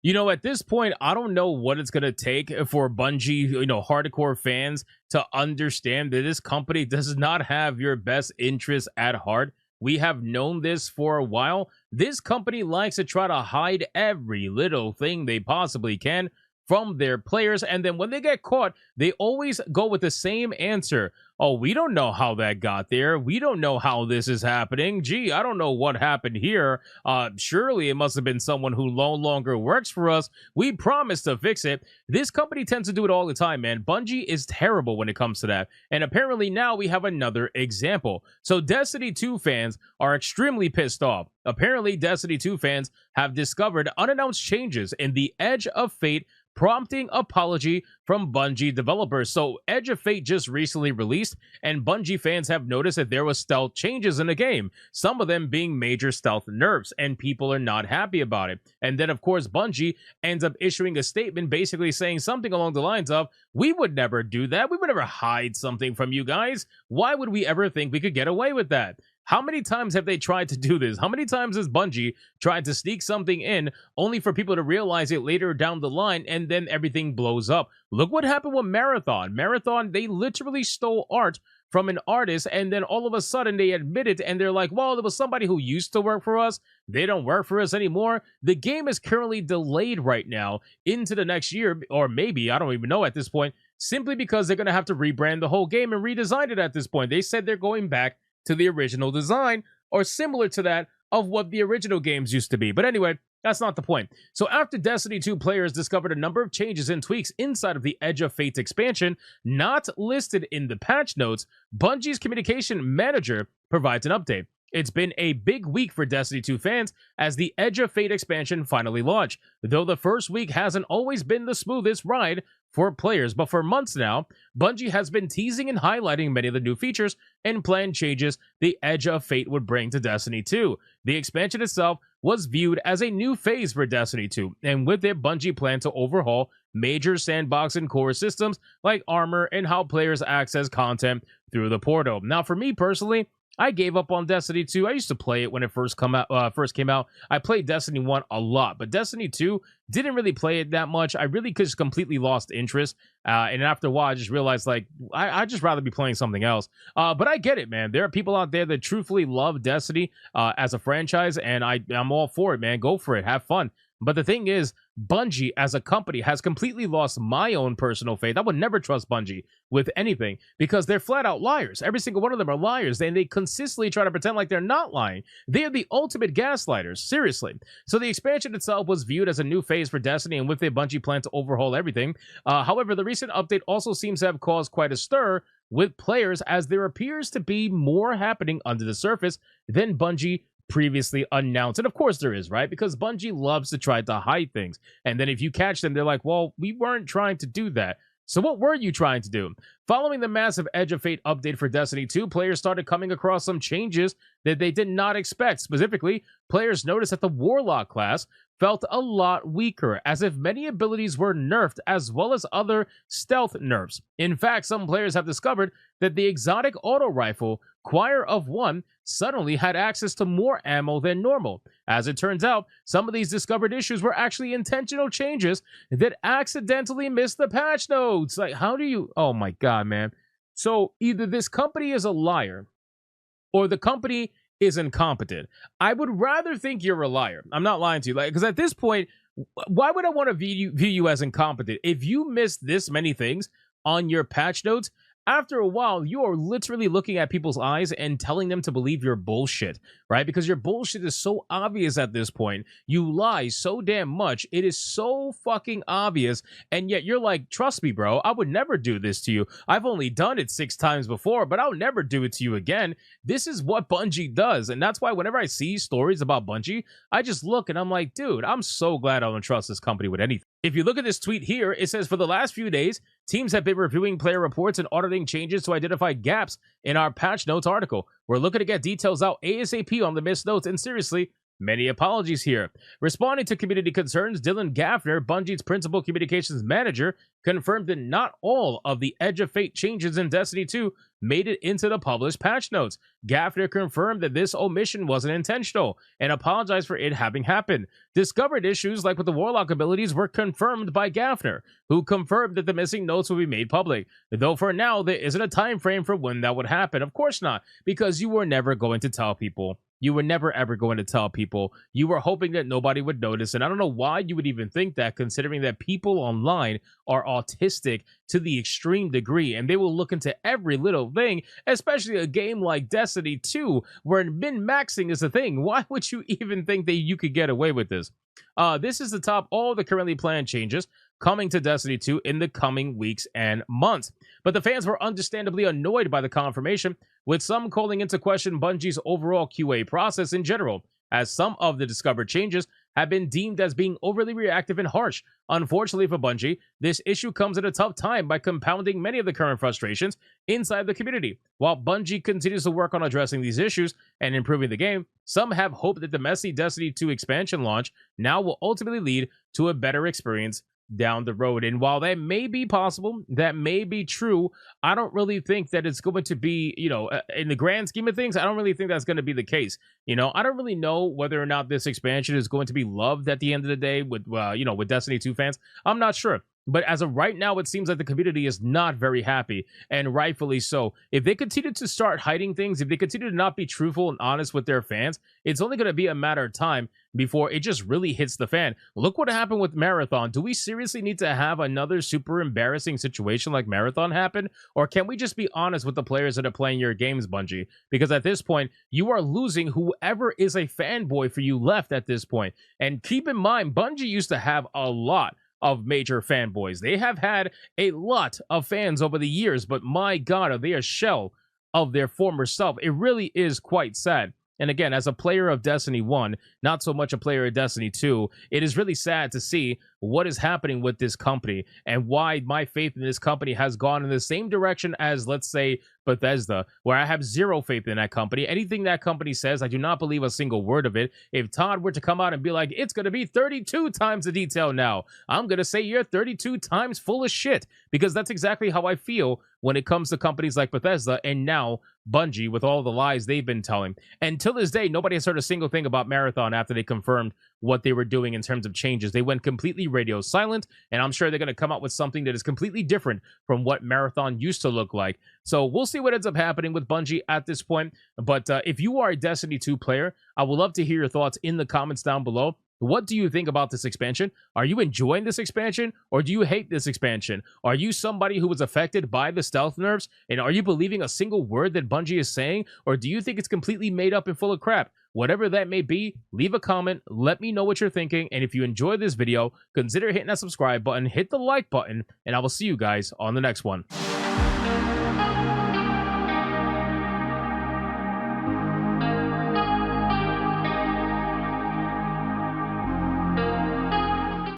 You know, at this point, I don't know what it's going to take for Bungie, hardcore fans to understand that this company does not have your best interests at heart. We have known this for a while. This company likes to try to hide every little thing they possibly can from their players. And then when they get caught, they always go with the same answer. Oh, we don't know how that got there. We don't know how this is happening. Gee, I don't know what happened here. Surely it must have been someone who no longer works for us. We promised to fix it. This company tends to do it all the time, man. Bungie is terrible when it comes to that. And apparently now we have another example. So Destiny 2 fans are extremely pissed off. Apparently Destiny 2 fans have discovered unannounced changes in the Edge of Fate, prompting apology from Bungie developers. So Edge of Fate just recently released, and Bungie fans have noticed that there was stealth changes in the game, some of them being major stealth nerfs, and people are not happy about it. And then, of course, Bungie ends up issuing a statement basically saying something along the lines of, we would never do that. We would never hide something from you guys. Why would we ever think we could get away with that? How many times have they tried to do this? How many times has Bungie tried to sneak something in only for people to realize it later down the line and then everything blows up? Look what happened with Marathon. Marathon, they literally stole art from an artist and then all of a sudden they admit it and they're like, well, there was somebody who used to work for us. They don't work for us anymore. The game is currently delayed right now into the next year, or maybe, I don't even know at this point, simply because they're going to have to rebrand the whole game and redesign it at this point. They said they're going back to the original design or similar to that of what the original games used to be. But anyway, that's not the point. So after Destiny 2 players discovered a number of changes and tweaks inside of the Edge of Fate expansion, not listed in the patch notes, Bungie's communication manager provides an update. It's been a big week for Destiny 2 fans as the Edge of Fate expansion finally launched. Though the first week hasn't always been the smoothest ride for players, but for months now, Bungie has been teasing and highlighting many of the new features and planned changes the Edge of Fate would bring to Destiny 2. The expansion itself was viewed as a new phase for Destiny 2, and with it, Bungie planned to overhaul major sandbox and core systems like armor and how players access content through the portal. Now, for me personally, I gave up on Destiny 2. I used to play it when it first came out. I played Destiny 1 a lot, but Destiny 2 didn't really play it that much. I really just completely lost interest. And after a while, I just realized, like, I'd just rather be playing something else. But I get it, man. There are people out there that truthfully love Destiny as a franchise, and I'm all for it, man. Go for it. Have fun. But the thing is, Bungie as a company has completely lost my own personal faith. I would never trust Bungie with anything because they're flat out liars. Every single one of them are liars, and they consistently try to pretend like they're not lying. They are the ultimate gaslighters, seriously. So the expansion itself was viewed as a new phase for Destiny, and with it, Bungie planned to overhaul everything. However, the recent update also seems to have caused quite a stir with players as there appears to be more happening under the surface than Bungie previously announced. And of course there is, right? Because Bungie loves to try to hide things. And then if you catch them, they're like, well, we weren't trying to do that. So what were you trying to do? Following the massive Edge of Fate update for Destiny 2, players started coming across some changes that they did not expect. Specifically, players noticed that the Warlock class felt a lot weaker, as if many abilities were nerfed as well as other stealth nerfs. In fact, some players have discovered that the exotic auto rifle, Choir of One, suddenly had access to more ammo than normal. As it turns out, some of these discovered issues were actually intentional changes that accidentally missed the patch notes. Like, how do you... Oh my god, man. So either this company is a liar or the company is incompetent. I would rather think you're a liar. I'm not lying to you. Like, because at this point, why would I want to view you as incompetent? If you missed this many things on your patch notes, after a while, you are literally looking at people's eyes and telling them to believe your bullshit, right? Because your bullshit is so obvious at this point. You lie so damn much. It is so fucking obvious. And yet you're like, trust me, bro, I would never do this to you. I've only done it 6 times before, but I'll never do it to you again. This is what Bungie does. And that's why whenever I see stories about Bungie, I just look and I'm like, dude, I'm so glad I don't trust this company with anything. If you look at this tweet here, it says, for the last few days, teams have been reviewing player reports and auditing changes to identify gaps in our patch notes article. We're looking to get details out ASAP on the missed notes, and seriously, many apologies here. Responding to community concerns, Dylan Gaffner, Bungie's principal communications manager, confirmed that not all of the Edge of Fate changes in Destiny 2 made it into the published patch notes. Gaffner confirmed that this omission wasn't intentional and apologized for it having happened. Discovered issues like with the Warlock abilities were confirmed by Gaffner, who confirmed that the missing notes will be made public. Though for now, there isn't a time frame for when that would happen. Of course not, because you were never going to tell people. You were never ever going to tell people. You were hoping that nobody would notice. And I don't know why you would even think that, considering that people online are autistic to the extreme degree, and they will look into every little thing, especially a game like Destiny 2, where min-maxing is a thing. Why would you even think that you could get away with this? This is to top all the currently planned changes coming to Destiny 2 in the coming weeks and months. But the fans were understandably annoyed by the confirmation, with some calling into question Bungie's overall QA process in general, as some of the discovered changes have been deemed as being overly reactive and harsh. Unfortunately for Bungie, this issue comes at a tough time by compounding many of the current frustrations inside the community. While Bungie continues to work on addressing these issues and improving the game, some have hope that the messy Destiny 2 expansion launch now will ultimately lead to a better experience down the road. And while that may be possible, that may be true, I don't really think that it's going to be, in the grand scheme of things, I don't really think that's going to be the case. I don't really know whether or not this expansion is going to be loved at the end of the day with, with Destiny 2 fans. I'm not sure. But as of right now, it seems like the community is not very happy, and rightfully so. If they continue to start hiding things, if they continue to not be truthful and honest with their fans, it's only going to be a matter of time before it just really hits the fan. Look what happened with Marathon. Do we seriously need to have another super embarrassing situation like Marathon happen? Or can we just be honest with the players that are playing your games, Bungie? Because at this point, you are losing whoever is a fanboy for you left at this point. And keep in mind, Bungie used to have a lot of major fanboys. They have had a lot of fans over the years, but my God, are they a shell of their former self? It really is quite sad. And again, as a player of Destiny 1, not so much a player of Destiny 2, it is really sad to see what is happening with this company and why my faith in this company has gone in the same direction as, let's say, Bethesda, where I have zero faith in that company. Anything that company says, I do not believe a single word of it. If Todd were to come out and be like, it's going to be 32 times the detail now, I'm going to say you're 32 times full of shit, because that's exactly how I feel when it comes to companies like Bethesda and now Bungie with all the lies they've been telling. And till this day, nobody has heard a single thing about Marathon after they confirmed what they were doing in terms of changes. They went completely radio silent, and I'm sure they're going to come out with something that is completely different from what Marathon used to look like. So we'll see what ends up happening with Bungie at this point. But if you are a Destiny 2 player, I would love to hear your thoughts in the comments down below. What do you think about this expansion? Are you enjoying this expansion, or do you hate this expansion? Are you somebody who was affected by the stealth nerfs, and are you believing a single word that Bungie is saying, or do you think it's completely made up and full of crap? Whatever that may be, leave a comment, let me know what you're thinking, and if you enjoyed this video, consider hitting that subscribe button, hit the like button, and I will see you guys on the next one.